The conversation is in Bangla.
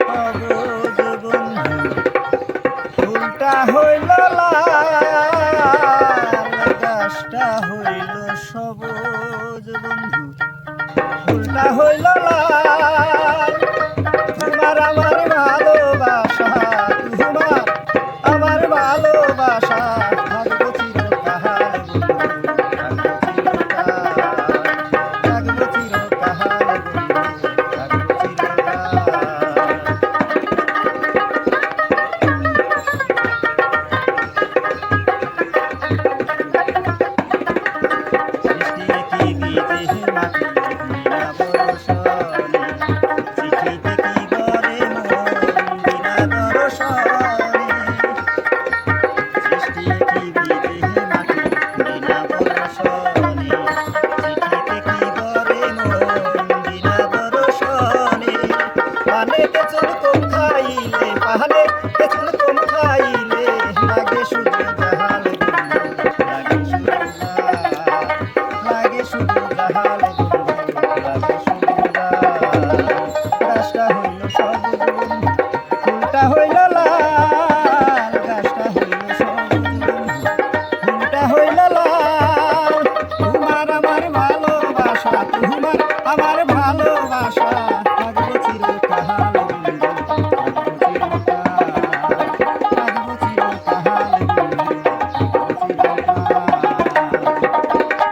সবুজ বন্ধু ফুলটা হইল লাল গাছটা হইল সবুজ বন্ধু ফুলটা হইল লাল তোমার আমার ভালোবাসা তোমার আমার ভালোবাসা থাকবো চিরকাল বন্ধু থাকবো চিরকাল থাকবো চিরকাল পাহাড়ে তেঁতুল কম খাইলে